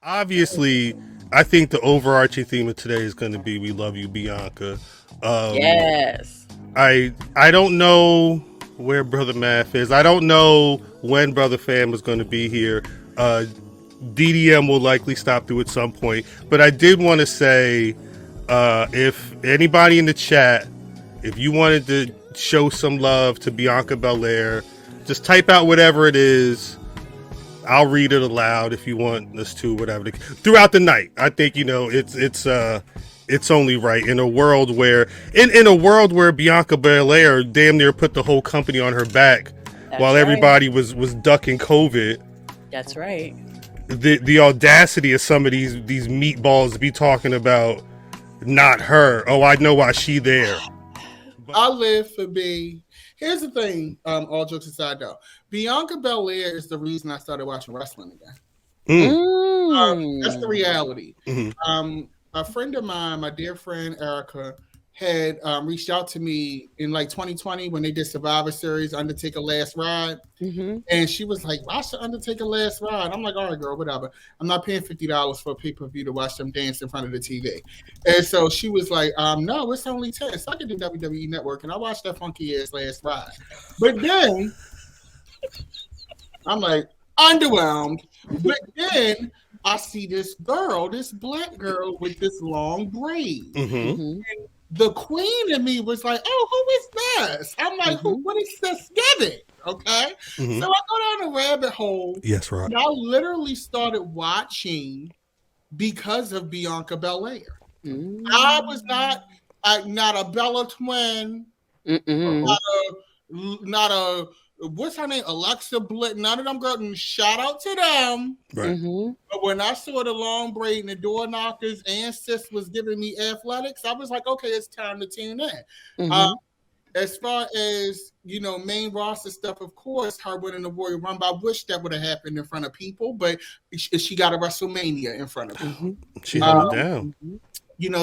Obviously, I think the overarching theme of today is going to be "We love you, Bianca." Um, Yes. I don't know where Brother Math is. I don't know when Brother Fam is going to be here. DDM will likely stop through at some point, but I did want to say, if anybody in the chat, if you wanted to show some love to Bianca Belair, just type out whatever it is. I'll read it aloud if you want us to, whatever. Throughout the night, I think it's only right in a world where in a world where Bianca Belair damn near put the whole company on her back while That's right. everybody was ducking COVID. That's right. The audacity of some of these meatballs to be talking about not her. Oh, I know why she there. I live for B. Here's the thing, all jokes aside though. Bianca Belair is the reason I started watching wrestling again. That's the reality. A friend of mine, my dear friend Erica, had reached out to me in like 2020 when they did Survivor Series, Undertaker Last Ride. And she was like, watch the Undertaker Last Ride. I'm like, all right, girl, whatever. I'm not paying $50 for a pay-per-view to watch them dance in front of the TV. And so she was like, no, it's only 10. So I can do WWE Network. And I watched that funky ass Last Ride. But then I'm like, underwhelmed. But then I see this girl, this black girl with this long braid. The queen in me was like, oh, who is this? I'm like, what is this giving? Okay. So I go down a rabbit hole. Yes, right. And I literally started watching because of Bianca Belair. I was not a Bella twin, not a what's her name? Alexa Bliss. None of them girls. Shout out to them. Right. But when I saw the long braid and the door knockers and sis was giving me athletics, I was like, okay, it's time to tune in. As far as, main roster stuff, of course, her winning the Royal Rumble, I wish that would have happened in front of people, but she got a WrestleMania in front of people. She held it down.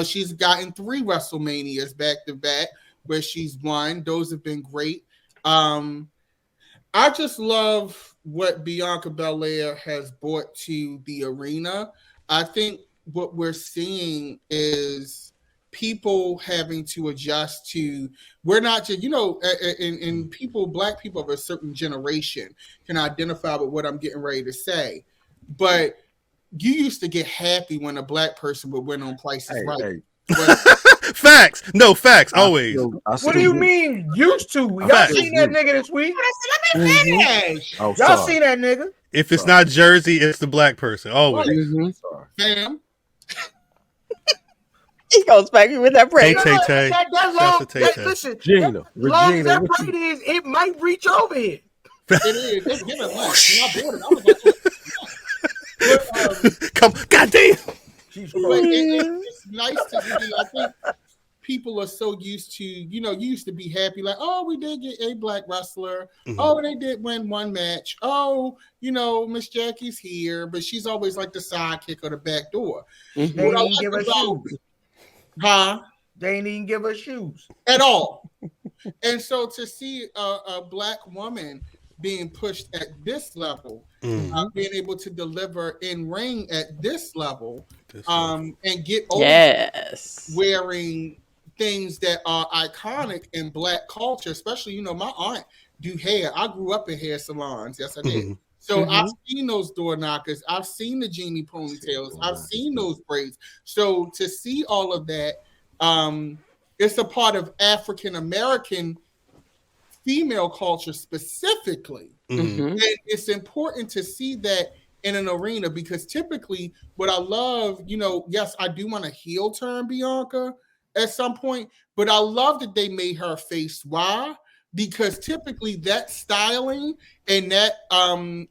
She's gotten 3 WrestleManias back to back where she's won. Those have been great. I just love what Bianca Belair has brought to the arena. I think what we're seeing is people having to adjust to, we're not just, and people, black people of a certain generation can identify with what I'm getting ready to say. But you used to get happy when a black person would win on Price is Right. Hey. Facts. No, facts. Always. What do you mean used to? Y'all seen that nigga this week? Let me finish. Oh, y'all seen that nigga? If it's not Jersey, it's the black person. Always. Fam. He goes back with that braid. Tay. Listen, Regina. That braid is, it might reach over here. It is. Just give it lunch. When I bought it, I was like, come, goddamn. It's nice to see. I think people are so used to, you used to be happy, like, oh, we did get a black wrestler. Oh, they did win one match. Oh, Miss Jackie's here, but she's always like the sidekick or the back door. They didn't give her shoes. Huh? They didn't even give her shoes. At all. And so to see a black woman being pushed at this level, being able to deliver in ring at this level, and get over wearing things that are iconic in black culture, especially, my aunt do hair. I grew up in hair salons. Yes, I did. So I've seen those door knockers. I've seen the genie ponytails. I've seen those braids. So to see all of that, it's a part of African American female culture specifically. And it's important to see that in an arena, because typically what I love, yes, I do want a heel turn Bianca at some point, but I love that they made her face. Why? Because typically that styling and that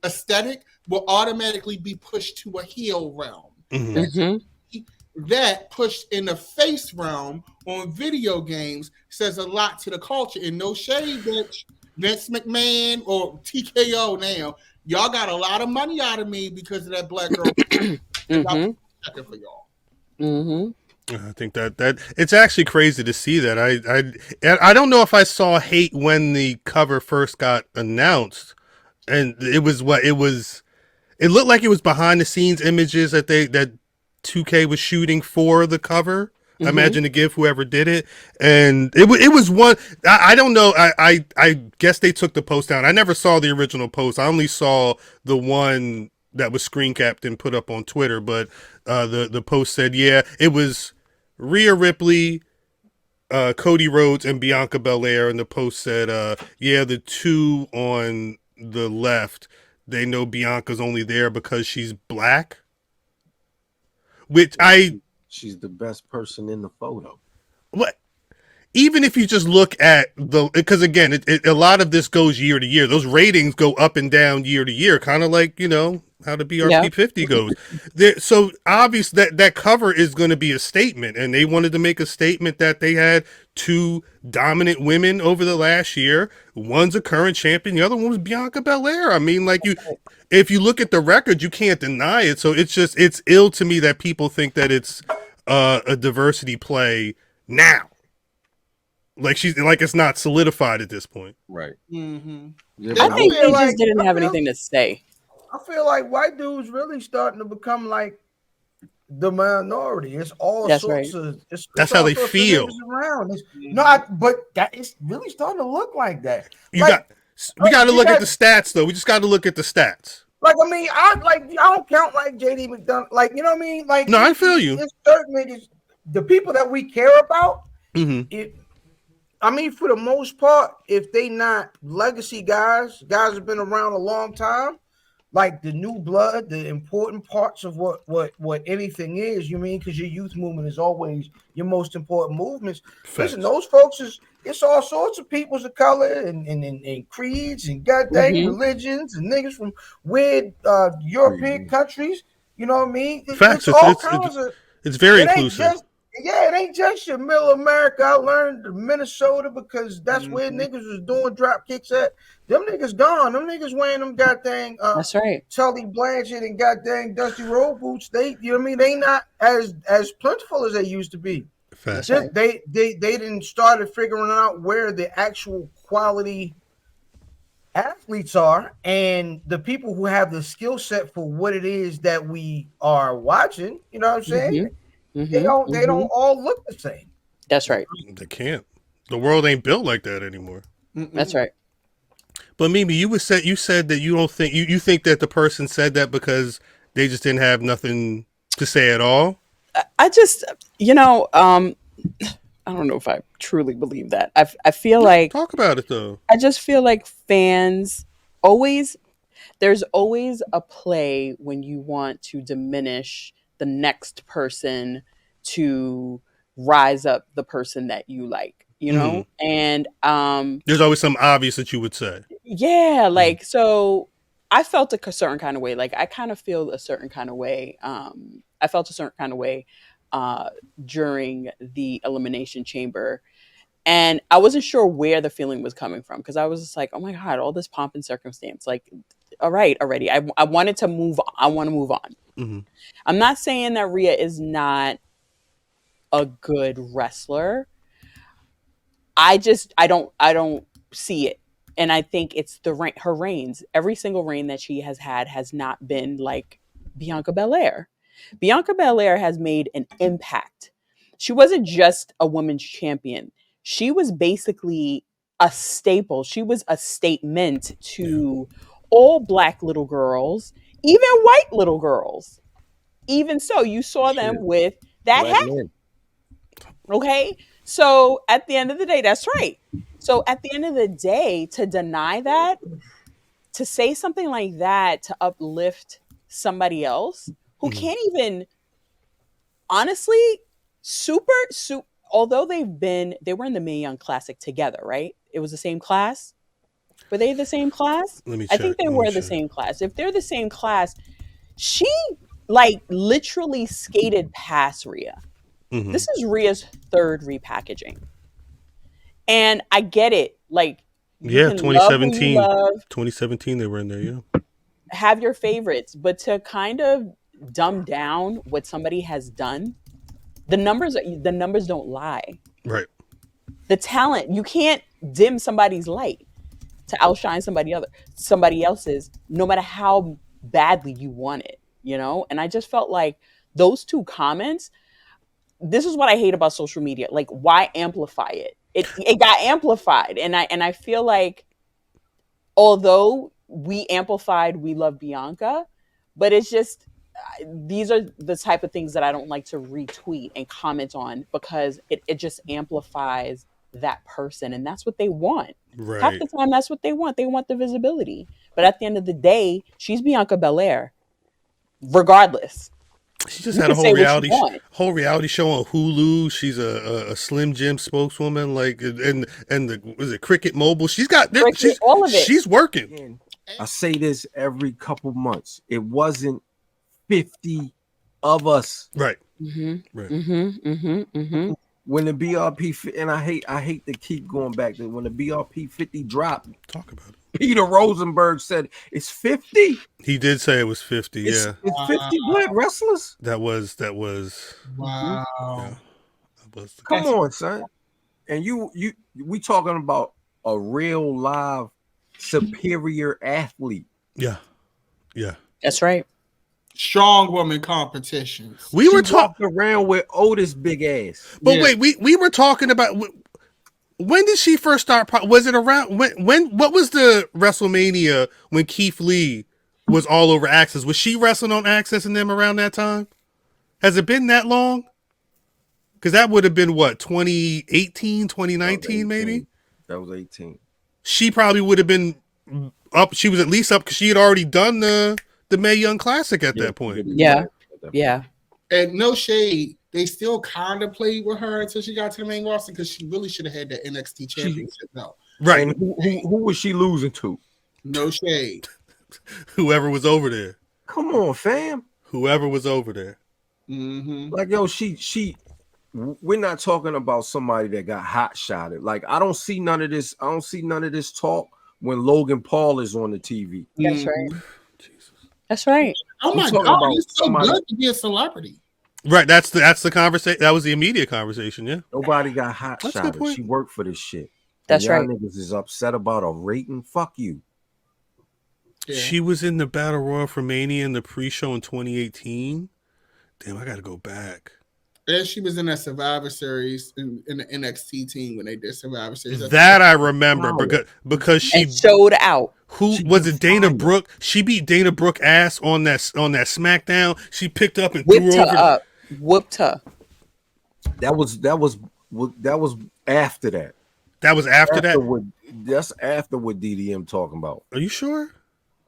aesthetic will automatically be pushed to a heel realm. That pushed in the face realm on video games says a lot to the culture. And no shade, bitch, Vince McMahon or TKO now, y'all got a lot of money out of me because of that black girl. For y'all. I think that it's actually crazy to see that. I don't know if I saw hate when the cover first got announced, and it was It looked like it was behind the scenes images that 2K was shooting for the cover. I imagine to give whoever did it, and it was one. I don't know. I guess they took the post down. I never saw the original post. I only saw the one that was screen capped and put up on Twitter. But the post said, yeah, it was Rhea Ripley, Cody Rhodes, and Bianca Belair. And the post said, yeah, the two on the left, they know Bianca's only there because she's black. Which she's the best person in the photo. What? Even if you just look at because again, a lot of this goes year to year. Those ratings go up and down year to year, kind of like, how the BRP 50 goes. So obvious that cover is going to be a statement, and they wanted to make a statement that they had two dominant women over the last year. One's a current champion, the other one was Bianca Belair. I mean, like if you look at the record, you can't deny it. So it's ill to me that people think that it's a diversity play now. Like it's not solidified at this point. Right. Mm-hmm. Yeah, I think they just didn't have anything to say. I feel like white dudes really starting to become like the minority. It's all That's sorts right. of. That's how they feel. Around. But it's really starting to look like that. We got to look at the stats though. We just got to look at the stats. Like I mean, I don't count like JD McDonough. Like you know what I mean? Like no, I feel you. There's certain niggas, the people that we care about. Mm-hmm. I mean, for the most part, if they not legacy guys have been around a long time, like the new blood, the important parts of what anything is, you mean, because your youth movement is always your most important movements. Facts. Listen, those folks it's all sorts of peoples of color and creeds and goddamn religions and niggas from weird European countries. You know what I mean? Facts. It's very inclusive. It ain't just your middle America. I learned Minnesota because that's where niggas was doing drop kicks at. Them niggas gone. Them niggas wearing them goddamn that's right. Tully Blanchard and goddamn Dusty Road boots. They, you know what I mean? They not as plentiful as they used to be. Facts. They didn't started figuring out where the actual quality athletes are, and the people who have the skill set for what it is that we are watching. You know what I'm saying? They don't all look the same. That's right. They can't. The world ain't built like that anymore. That's right. But Mimi, you said that you don't think you think that the person said that because they just didn't have nothing to say at all. I just, I don't know if I truly believe that. I feel like talk about it though. I just feel like fans there's always a play when you want to diminish the next person to rise up the person that you like, and there's always something obvious that you would say. Yeah, like so I felt a certain kind of way. Like I kind of feel a certain kind of way. I felt a certain kind of way during the Elimination Chamber. And I wasn't sure where the feeling was coming from because I was just like, oh my God, all this pomp and circumstance. Like, all right, already. I wanted to move on. I want to move on. Mm-hmm. I'm not saying that Rhea is not a good wrestler. I don't see it. And I think it's her reigns. Every single reign that she has had has not been like Bianca Belair. Bianca Belair has made an impact. She wasn't just a women's champion. She was basically a staple. She was a statement to all Black little girls, even white little girls. Even so, you saw them with that hat. Okay? So at the end of the day, that's right. So at the end of the day, to deny that, to say something like that, to uplift somebody else who can't even, honestly, although they were in the Mae Young Classic together, right? It was the same class. Were they the same class? Let me check. I think they were the same class. If they're the same class, she like literally skated past Rhea. Mm-hmm. This is Rhea's third repackaging. And I get it. Like, 2017. 2017 they were in there, yeah. Have your favorites, but to kind of dumb down what somebody has done, the numbers don't lie. Right. The talent, you can't dim somebody's light to outshine somebody else's, no matter how badly you want it, you know? And I just felt like those two comments, this is what I hate about social media. Like, why amplify it? It got amplified. And I feel like although we amplified We Love Bianca, but it's just these are the type of things that I don't like to retweet and comment on because it just amplifies that person, and that's what they want. Half Right. the time that's what they want. They want the visibility. But at the end of the day, she's Bianca Belair. Regardless. She just You had a can say what you want. whole reality show on Hulu. She's a Slim Jim spokeswoman, like, and the was it Cricket Mobile? She's got Cricket, all of it. She's working. Again, I say this every couple months. It wasn't 50 of us. Right. Mm-hmm. When the BRP, and I hate to keep going back to when the BRP 50 dropped. Talk about it. Peter Rosenberg said it's 50. He did say it was 50. It's, Yeah, it's 50 black wrestlers. that was Wow. yeah, that was Come on, son. And we talking about a real live superior athlete. yeah. That's right. Strong woman competitions. We were She talking, walked around with Otis big ass. but Yeah. wait, we were talking about when did she first start? Was it around when? What was the WrestleMania when Keith Lee was all over Access? Was she wrestling on Access and them around that time? Has it been that long? Because that would have been what, 2018, 2019, maybe? That was 18. She probably would have been up. She was at least up because she had already done the Mae Young Classic at that point. Yeah. Yeah. And no shade, they still kind of played with her until she got to the main roster because she really should have had that NXT championship though. Right. And who was she losing to? No shade. Whoever was over there. Come on, fam. Whoever was over there. Mm-hmm. Like, yo, she we're not talking about somebody that got hot shotted. Like, I don't see none of this. I don't see none of this talk when Logan Paul is on the TV. That's right. That's right. Oh my talking god, about it's so somebody- good to be a celebrity. Right. That's the conversation. That was the immediate conversation. Yeah. Nobody got hot That's a good shotted. point. She worked for this shit. That's Y'all right. niggas is upset about a rating. Fuck you. Yeah. She was in the Battle Royal for Mania in the pre-show in 2018. Damn, I got to go back. And she was in that Survivor Series in the NXT team when they did Survivor Series. That I remember Wow. because she And showed out. who She was it? Dana defined it. Brooke. She beat Dana Brooke ass on that SmackDown. She picked up and Whipped threw her over. up. Whooped her. That was after that. That was after that. That's after what DDM talking about. Are you sure?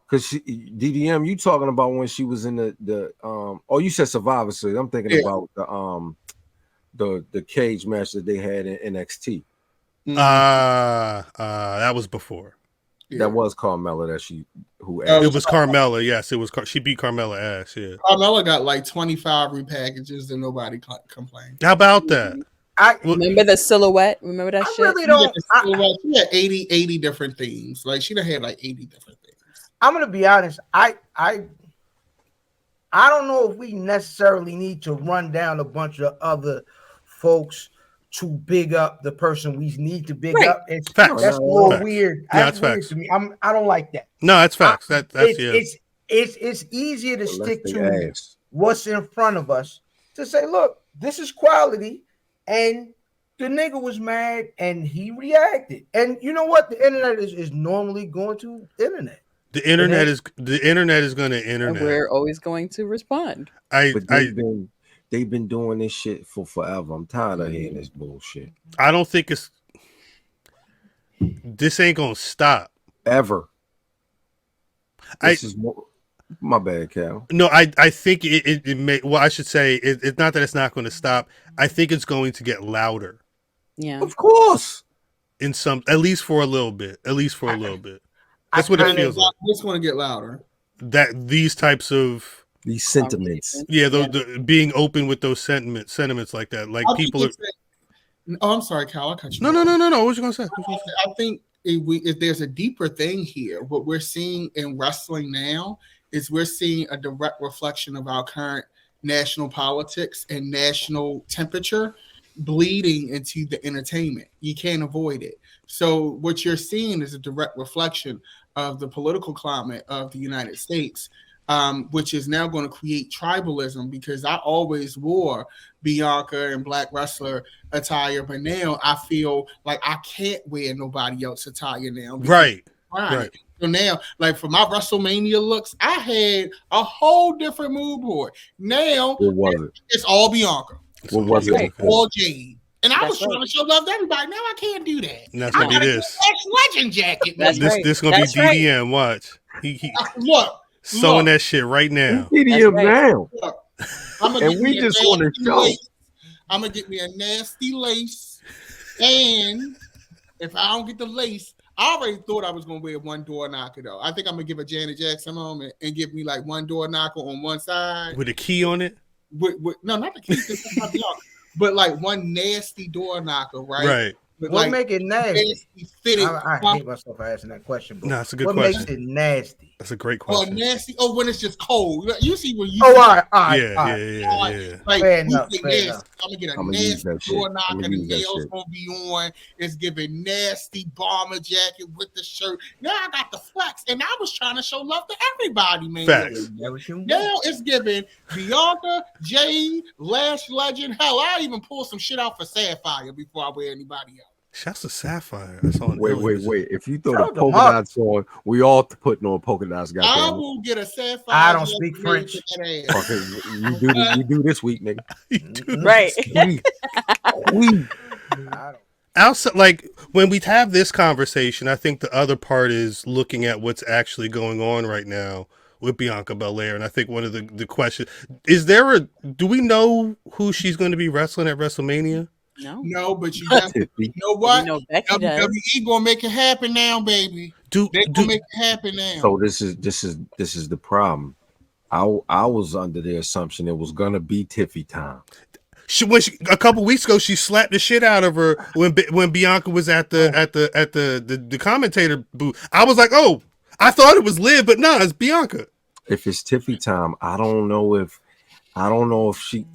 Because DDM, you talking about when she was in the oh, you said Survivor Series. I'm thinking Yeah. about the cage match that they had in NXT. Mhm. That was before. Yeah. That was Carmella who Oh, It was Carmella. Yes, it was. She beat Carmella ass. Yeah. Carmella got like 25 repackages and nobody complained. How about that? I Remember the silhouette? Remember that I shit? really don't. She had 80 different themes. Like she'd have had like 80 different things. I'm gonna be honest. I don't know if we necessarily need to run down a bunch of other folks to big up the person we need to big Right. up. It's Facts. that's a little Facts. weird. Yeah, That's that's weird facts. to me. I don't like that. No, that's facts. That's It's easier to stick Unless they to ass. what's in front of us to say, look, this is quality, and the nigga was mad and he reacted. And you know what? The internet is normally going to internet. The internet is going to And internet. we're always going to respond. But they've been doing this shit for forever. I'm tired of hearing this bullshit. I don't think this ain't gonna stop. Ever. This is more, my bad, Cal. No, I think it may. Well, I should say it's not that it's not going to stop. I think it's going to get louder Yeah. Of course. in some, at least for a little bit. At least for a little bit. That's what it feels like. It's going to get louder. That these types of These sentiments. the being open with those sentiments like that. Like people are. Oh, I'm sorry, Cal. I cut you. No. What was you gonna say? I think if there's a deeper thing here, what we're seeing in wrestling now is we're seeing a direct reflection of our current national politics and national temperature bleeding into the entertainment. You can't avoid it. So what you're seeing is a direct reflection of the political climate of the United States. which is now going to create tribalism because I always wore Bianca and black wrestler attire, but now I feel like I can't wear nobody else attire now. Right. So now, like for my WrestleMania looks, I had a whole different mood board. Now it's all Bianca. What was it? All Jade. And I was trying to show love to everybody. Now I can't do that. And that's gonna be this. Legend jacket. This gonna be DDM. Watch. He look. Sewing that shit right now. DDM now. And we just want to show. I'm gonna get me a nasty lace, and if I don't get the lace, I already thought I was gonna wear one door knocker though. I think I'm gonna give a Janet Jackson moment and give me like one door knocker on one side with a key on it. No, not the key, but like one nasty door knocker, right? Right. But what like, make it nasty? I hate myself for asking that question. But no, it's a good question. What makes it nasty? That's a great question. Oh, nasty. Oh, when it's just cold. You see when you. Oh, all right. Yeah. Like, fair enough. I'm gonna get a nasty door knocker. The nails gonna be on. It's giving nasty bomber jacket with the shirt. Now I got the flex, and I was trying to show love to everybody, man. Facts. Now it's giving Bianca, Jade, Lash Legend. Hell, I even pull some shit out for Sapphire before I wear anybody else. Shouts to Sapphire. That's on. Wait. If you throw the polka dots on, we all putting on polka dots. I will get a Sapphire. I don't speak French. You do this week, nigga. Right. Outside, like when we have this conversation, I think the other part is looking at what's actually going on right now with Bianca Belair, and I think one of the questions is do we know who she's going to be wrestling at WrestleMania? No, but you know what? WWE gonna make it happen now, baby. They gonna make it happen now. So this is the problem. I was under the assumption it was gonna be Tiffy time. A couple weeks ago, she slapped the shit out of her when Bianca was at the commentator booth. I was like, oh, I thought it was Liv, but no, it's Bianca. If it's Tiffy time, I don't know if she.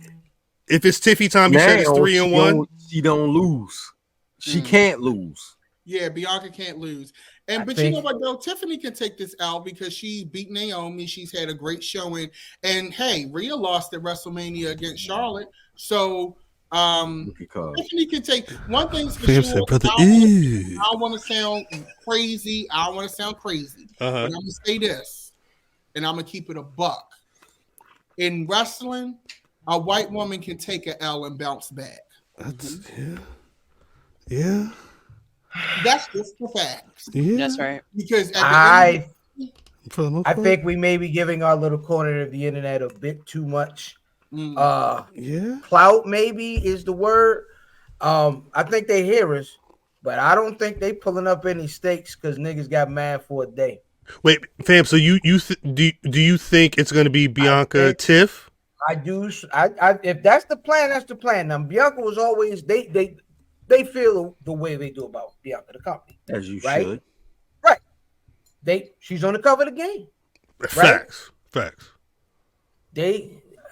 If it's Tiffy time, you said it's 3-1. She don't lose. She can't lose. Yeah, Bianca can't lose. But you know what though? Tiffany can take this out because she beat Naomi. She's had a great showing. And hey, Rhea lost at WrestleMania against Charlotte. So Tiffany can take one thing's for sure. I don't want to sound crazy. But I'm gonna say this, and I'm gonna keep it a buck. In wrestling, a white woman can take an L and bounce back. Yeah. That's just the facts. Yeah. That's right. Because I think we may be giving our little corner of the internet a bit too much. Clout maybe is the word. I think they hear us, but I don't think they pulling up any stakes because niggas got mad for a day. Wait, fam. So do you think it's going to be Bianca Tiff? I do. I if that's the plan, that's the plan. Now Bianca was always they feel the way they do about Bianca the company. As you should. Right. She's on the cover of the game. Facts.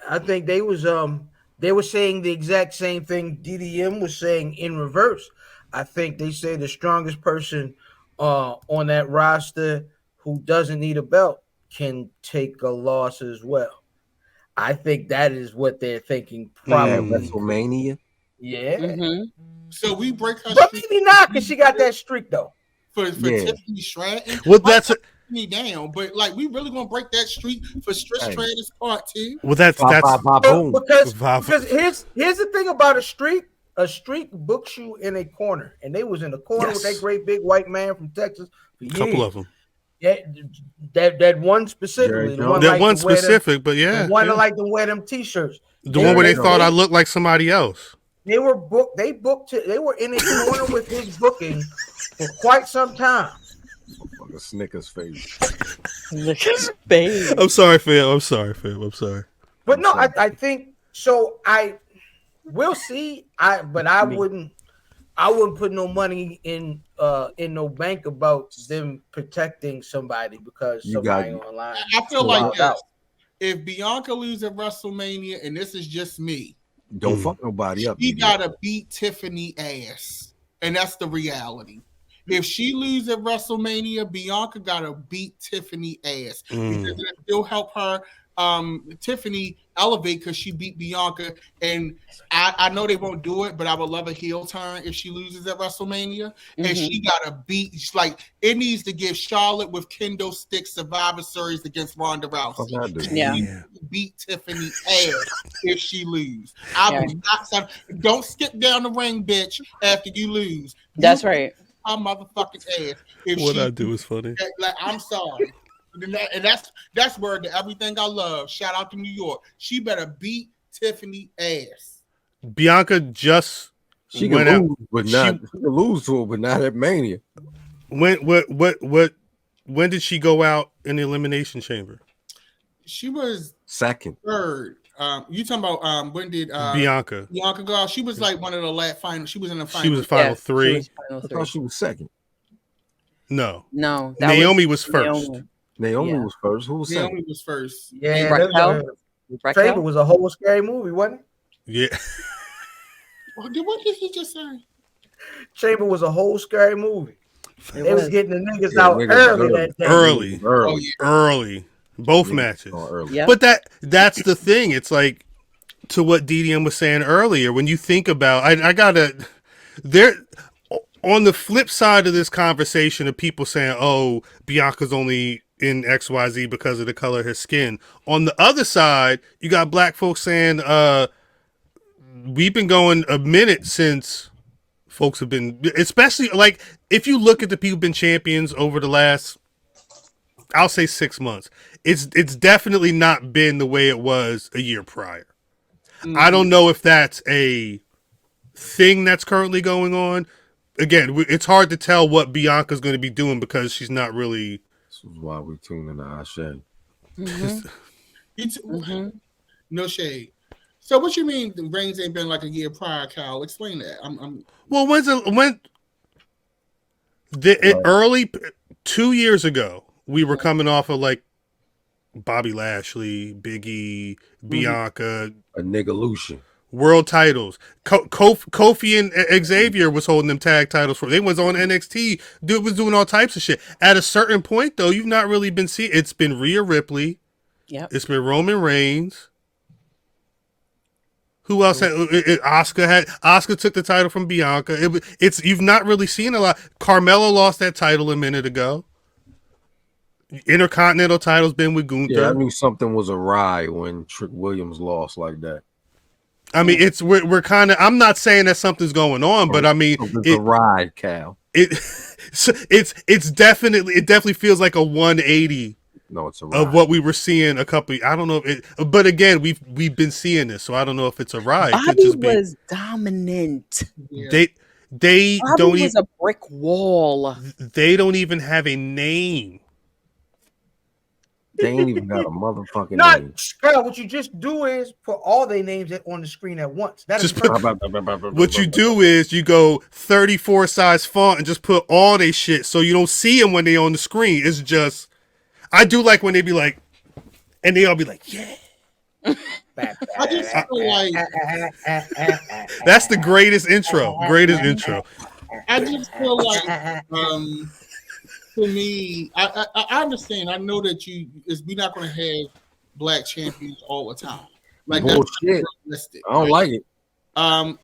I think they were saying the exact same thing DDM was saying in reverse. I think they say the strongest person on that roster who doesn't need a belt can take a loss as well. I think that is what they're thinking. Probably WrestleMania. Yeah. Mm-hmm. So we break her. But maybe not because she got that streak though. For Tiffany Stratton. Well, that's me down, but like we really gonna break that streak for Trish Stratus Part 2. Well, that's because here's the thing about a streak. A streak books you in a corner, and they was in the corner with that great big white man from Texas. A couple of them. Yeah, that one specifically. That one specific, but yeah. The one that like to wear them t-shirts. The one where they thought I looked like somebody else. They were booked. They were in a corner with his booking for quite some time. A Snickers face. Snickers face. I'm sorry, fam. I'm sorry. But no, I think so. We'll see. I wouldn't put no money in no bank about them protecting somebody because somebody online. I feel like this. If Bianca loses at WrestleMania, and this is just me, don't fuck nobody up. She gotta beat Tiffany ass, and that's the reality. If she loses at WrestleMania, Bianca gotta beat Tiffany ass because it still help her Tiffany elevate because she beat Bianca. And I know they won't do it, but I would love a heel turn if she loses at WrestleMania. And she gotta beat, like, it needs to give Charlotte with kendo stick Survivor Series against Ronda Rousey. Yeah. Beat Tiffany ass if she lose. I will not. Don't skip down the ring, bitch, after you lose. That's right. Her motherfucking ass. If What she I do is funny. like, I'm sorry. And that's word to everything I love. Shout out to New York. She better beat Tiffany ass. Bianca just she can went lose, out. but not she can lose to her, but not at Mania. When did she go out in the Elimination Chamber? She was second, third. You talking about when did Bianca go out? She was like one of the last final. She was in the final. She was final three. I thought she was second. No, Naomi was first. Naomi was first. Who was second? Naomi was first. Yeah, Raquel? Chamber was a whole scary movie, wasn't it? Yeah. What did he just say? Chamber was a whole scary movie. They was getting the niggas out early that day. Early. Both matches. Yep. But that's the thing. It's like, to what DDM was saying earlier, when you think about, I gotta, there, on the flip side of this conversation of people saying, oh, Bianca's only in XYZ because of the color of his skin. On the other side, you got black folks saying, we've been going a minute since folks have been, especially, like, if you look at the people who've been champions over the last, I'll say 6 months, it's definitely not been the way it was a year prior. I don't know if that's a thing that's currently going on. Again, it's hard to tell what Bianca's going to be doing because she's not really. This is why we tune in to Ashe. No shade. So what you mean the rings ain't been like a year prior, Kyle? Explain that. Well, early 2 years ago, we were coming off of like Bobby Lashley, Big E, Bianca, a niggalution. World titles. Kofi and Xavier was holding them tag titles for. They was on NXT. Dude was doing all types of shit. At a certain point, though, you've not really been seeing. It's been Rhea Ripley. Yep. It's been Roman Reigns. Who else had? Asuka took the title from Bianca. It's you've not really seen a lot. Carmella lost that title a minute ago. Intercontinental title's been with Gunther. Yeah, I knew something was awry when Trick Williams lost like that. I mean, we're kind of. I'm not saying that something's going on, but I mean, it's awry, Cal. It's definitely feels like a 180. No, it's awry. Of what we were seeing a couple. I don't know if it, but again, we've been seeing this, so I don't know if it's a ride. Bobby was dominant. They Bobby don't was even a brick wall. They don't even have a name. They ain't even got a motherfucking name. Kyle, what you just do is put all their names on the screen at once. That is what you do is you go 34 size font and just put all they shit so you don't see them when they on the screen. It's just, I do like when they be like, and they all be like, yeah. I just feel like that's the greatest intro. I just feel like to me, I understand. I know that we're not going to have black champions all the time. Like bullshit. that's realistic. I don't like it.